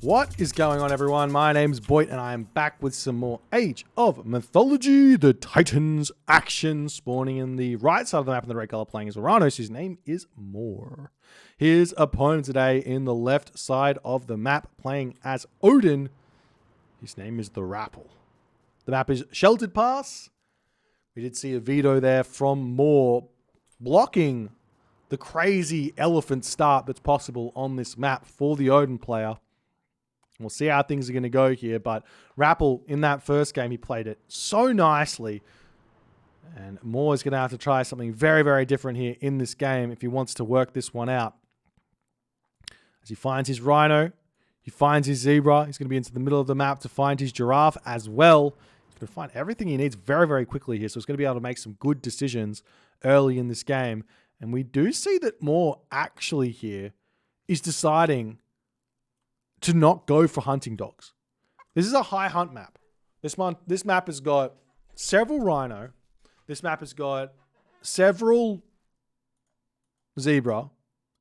What is going on, everyone? My name's Boyd, and I am back with some more Age of Mythology, the Titans action, spawning in the right side of the map in the red color, playing as Uranus, whose name is Mor. His opponent today in the left side of the map, playing as Odin, his name is the Rapple. The map is Sheltered Pass. We did see a veto there from Mor, blocking the crazy elephant start that's possible on this map for the Odin player. We'll see how things are going to go here, but Rapple, in that first game, he played it so nicely. And Mor is going to have to try something very, very different here in this game if he wants to work this one out. As he finds his rhino, he finds his zebra. He's going to be into the middle of the map to find his giraffe as well. He's going to find everything he needs very, very quickly here. So he's going to be able to make some good decisions early in this game. And we do see that Mor actually here is deciding to not go for hunting dogs. This is a high hunt map. This map has got several rhino. This map has got several zebra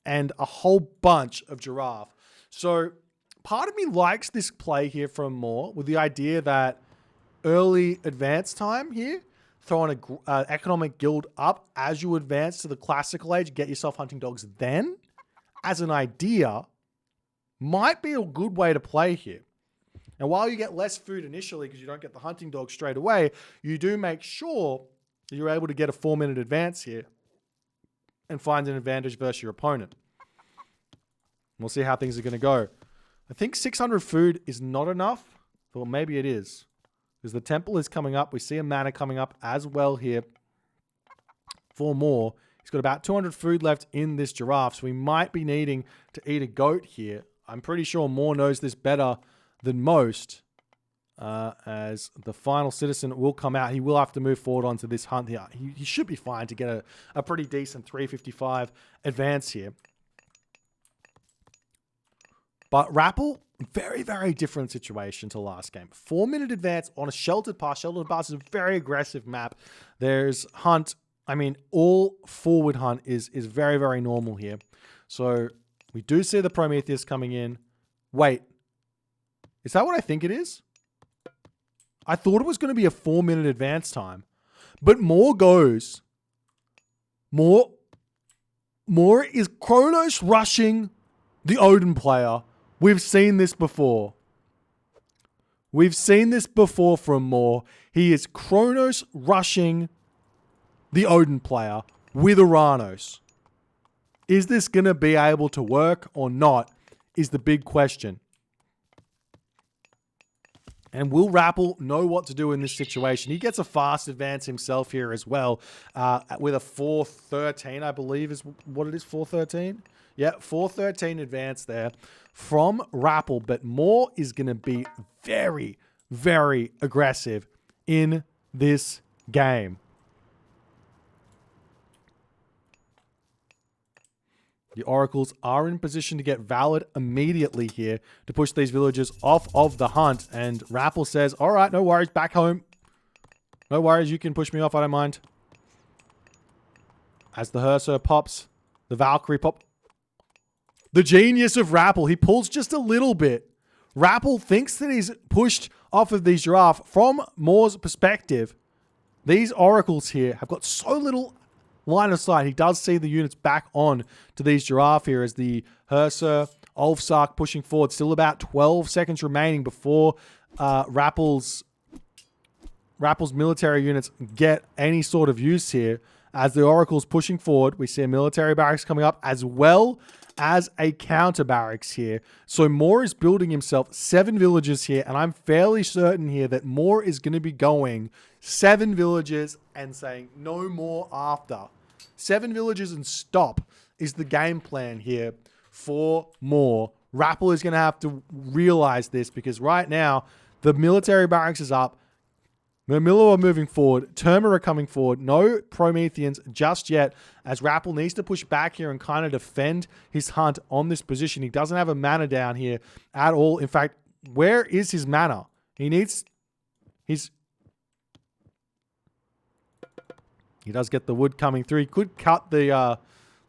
and a whole bunch of giraffe. So part of me likes this play here from Mor with the idea that early advance time here, throwing an economic guild up as you advance to the classical age, get yourself hunting dogs then, as an idea, might be a good way to play here. And while you get less food initially because you don't get the hunting dog straight away, you do make sure that you're able to get a 4-minute advance here and find an advantage versus your opponent. We'll see how things are going to go. I think 600 food is not enough. Well, maybe it is. Because the temple is coming up. We see a mana coming up as well here for Mor. He's got about 200 food left in this giraffe, so we might be needing to eat a goat here. I'm pretty sure Mor knows this better than most. As the final citizen will come out, he will have to move forward onto this hunt here. He should be fine to get a pretty decent 355 advance here. But Rapple, very, very different situation to last game. 4-minute advance on a Sheltered Pass. Sheltered Pass is a very aggressive map. There's hunt. I mean, all forward hunt is very, very normal here. So we do see the Prometheus coming in. Wait, is that what I think it is? I thought it was going to be a 4-minute advance time. But Mor goes. Mor is Kronos rushing the Odin player. We've seen this before. We've seen this before from Mor. He is Kronos rushing the Odin player with Uranus. Is this going to be able to work or not is the big question. And will Rapple know what to do in this situation? He gets a fast advance himself here as well with a 413, I believe is what it is, 413? Yeah, 413 advance there from Rapple. But Mor is going to be very, very aggressive in this game. The Oracles are in position to get valid immediately here to push these villagers off of the hunt. And Rapple says, all right, no worries, back home. No worries, you can push me off, I don't mind. As the Hersir pops, the Valkyrie pop. The genius of Rapple, he pulls just a little bit. Rapple thinks that he's pushed off of these giraffe. From Mor's perspective, these Oracles here have got so little line of sight. He does see the units back on to these giraffe here as the Hersir, Ulfsark pushing forward. Still about 12 seconds remaining before Rapple's military units get any sort of use here. As the Oracle's pushing forward, we see a military barracks coming up as well as a counter barracks here. So Mor is building himself 7 villages here, and I'm fairly certain here that Mor is going to be going 7 villages and saying no more after. 7 villages and stop is the game plan here for Mor. Rapple is going to have to realize this because right now the military barracks is up. Mermillo are moving forward. Terma are coming forward. No Prometheans just yet, as Rapple needs to push back here and kind of defend his hunt on this position. He doesn't have a mana down here at all. In fact, where is his mana? He does get the wood coming through. He could cut the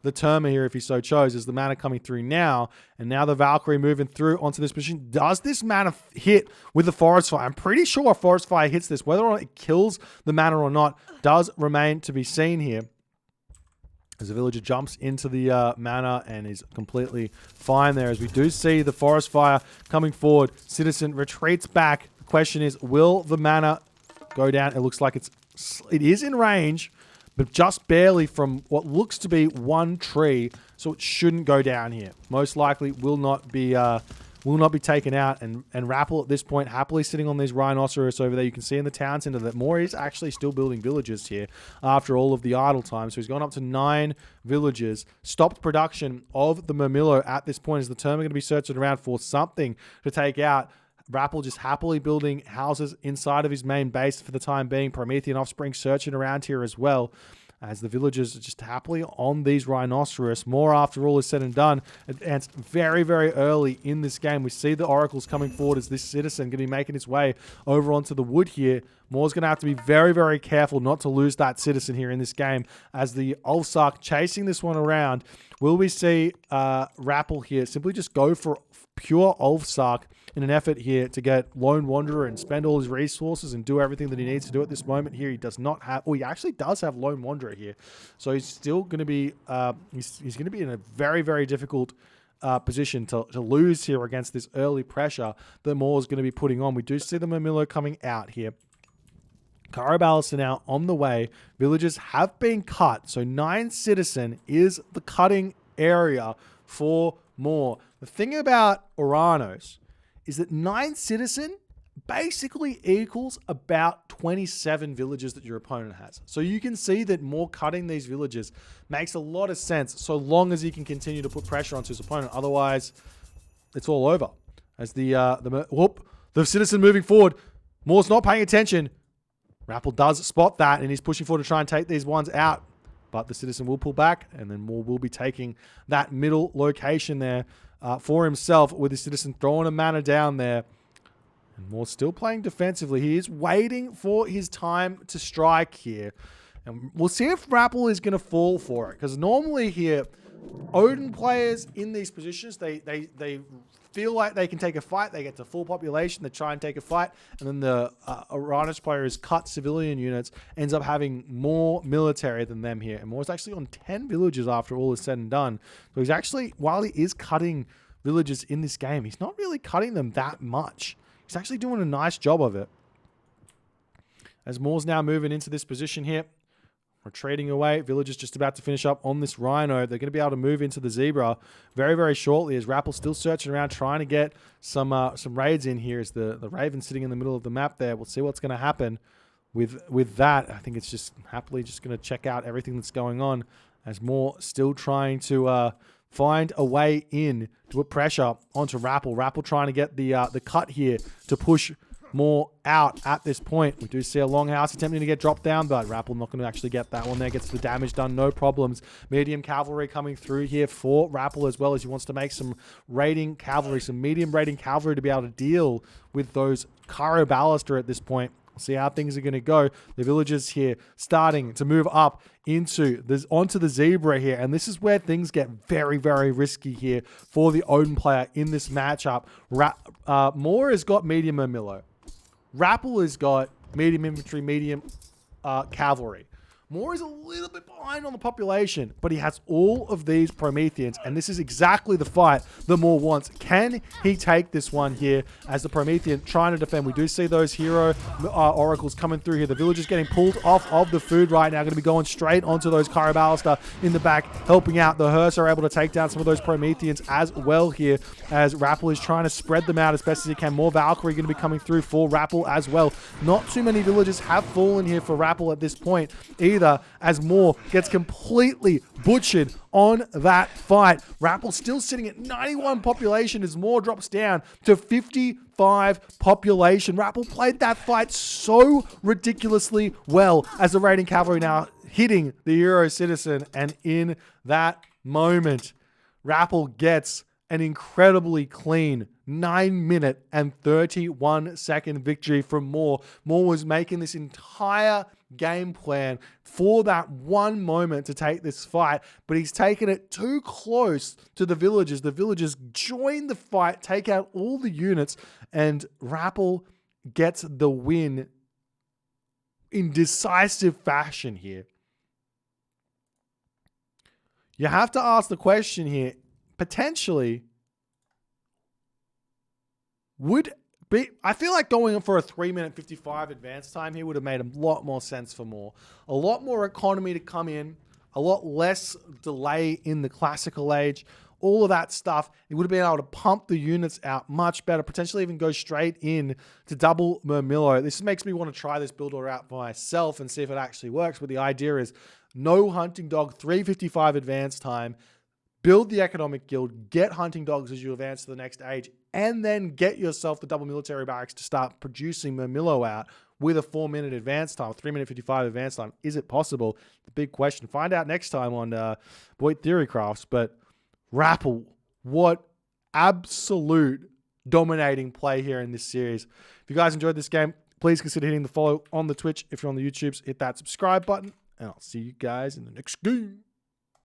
the Terma here if he so chose. Is the mana coming through now, and now the Valkyrie moving through onto this position. Does this mana hit with the Forest Fire? I'm pretty sure a Forest Fire hits this. Whether or not it kills the mana or not does remain to be seen here. As the villager jumps into the mana and is completely fine there. As we do see the Forest Fire coming forward. Citizen retreats back. The question is, will the mana go down? It looks like it is in range, but just barely from what looks to be one tree. So it shouldn't go down here. Most likely will not be taken out, and Rapple at this point happily sitting on these rhinoceros over there. You can see in the town center that Moore is actually still building villages here after all of the idle time. So he's gone up to 9 villages. Stopped production of the Murmillo at this point as the Terma going to be searching around for something to take out. Rapple just happily building houses inside of his main base for the time being. Promethean Offspring searching around here as well, as the villagers are just happily on these rhinoceros. More, after all is said and done, advanced very, very early in this game. We see the oracles coming forward as this citizen going to be making his way over onto the wood here. Moore's going to have to be very, very careful not to lose that citizen here in this game, as the Ulfsark chasing this one around. Will we see Rapple here simply just go for pure Ulfsark in an effort here to get Lone Wanderer and spend all his resources and do everything that he needs to do at this moment here? He does not have, oh, he actually does have Lone Wanderer here. So he's still going to be, he's going to be in a very, very difficult position to lose here against this early pressure that Moore's going to be putting on. We do see the Murmillo coming out here. Caraballas are now on the way. Villages have been cut. So 9 citizen is the cutting area for Moore. The thing about Oranos is that 9 citizen basically equals about 27 villages that your opponent has. So you can see that Moore cutting these villages makes a lot of sense so long as he can continue to put pressure onto his opponent. Otherwise, it's all over. As the citizen moving forward, Moore's not paying attention. Rapple does spot that, and he's pushing forward to try and take these ones out. But the citizen will pull back, and then Moore will be taking that middle location there for himself, with the citizen throwing a mana down there. And Moore's still playing defensively. He is waiting for his time to strike here. And we'll see if Rapple is going to fall for it. Because normally here, Odin players in these positions, they feel like they can take a fight. They get to full population. They try and take a fight. And then the Uranus player is cut civilian units, ends up having more military than them here. And Moore's actually on 10 villages after all is said and done. So he's actually, while he is cutting villages in this game, he's not really cutting them that much. He's actually doing a nice job of it. As Moore's now moving into this position here, retreating away. Villagers just about to finish up on this Rhino. They're going to be able to move into the Zebra very, very shortly, as Rapple's still searching around trying to get some raids in here. As the Raven sitting in the middle of the map there. We'll see what's going to happen with that. I think it's just happily just going to check out everything that's going on, as Moore still trying to find a way in to put pressure onto Rapple. Rapple trying to get the cut here to push Moore out at this point. We do see a Longhouse attempting to get dropped down, but Rapple not going to actually get that one there. Gets the damage done, no problems. Medium cavalry coming through here for Rapple, as well as he wants to make some raiding cavalry, some medium raiding cavalry to be able to deal with those Cairo Ballister at this point. We'll see how things are going to go. The villagers here starting to move up onto the Zebra here, and this is where things get very, very risky here for the Odin player in this matchup. Moore has got medium Murmillo. Rapple has got medium infantry, medium cavalry. Moore is a little bit behind on the population, but he has all of these Prometheans, and this is exactly the fight that Moore wants. Can he take this one here as the Promethean trying to defend? We do see those hero oracles coming through here. The villagers getting pulled off of the food right now, going to be going straight onto those Caraballister in the back, helping out. The Hearse are able to take down some of those Prometheans as well here, as Rapple is trying to spread them out as best as he can. More Valkyrie going to be coming through for Rapple as well. Not too many villagers have fallen here for Rapple at this point either, as Moore gets completely butchered on that fight. Rapple still sitting at 91 population as Moore drops down to 55 population. Rapple played that fight so ridiculously well, as the raiding cavalry now hitting the Euro Citizen, and in that moment, Rapple gets an incredibly clean 9-minute and 31-second victory from Moore. Moore was making this entire game plan for that one moment to take this fight, but he's taken it too close to the villagers. The villagers join the fight, take out all the units, and Rappel gets the win in decisive fashion here. You have to ask the question here, potentially, I feel like going for a 3-minute 55 advance time here would have made a lot more sense for Moore. A lot more economy to come in, a lot less delay in the classical age, all of that stuff. He would have been able to pump the units out much better, potentially even go straight in to double Murmillo. This makes me want to try this build order out for myself and see if it actually works. But the idea is no hunting dog, 355 advance time, build the economic guild, get hunting dogs as you advance to the next age, and then get yourself the double military barracks to start producing Murmillo out with a 4-minute advance time, 3-minute 55 advance time. Is it possible? The big question. Find out next time on Boyd Theory Crafts. But Rappel, what absolute dominating play here in this series. If you guys enjoyed this game, please consider hitting the follow on the Twitch. If you're on the YouTubes, hit that subscribe button, and I'll see you guys in the next game.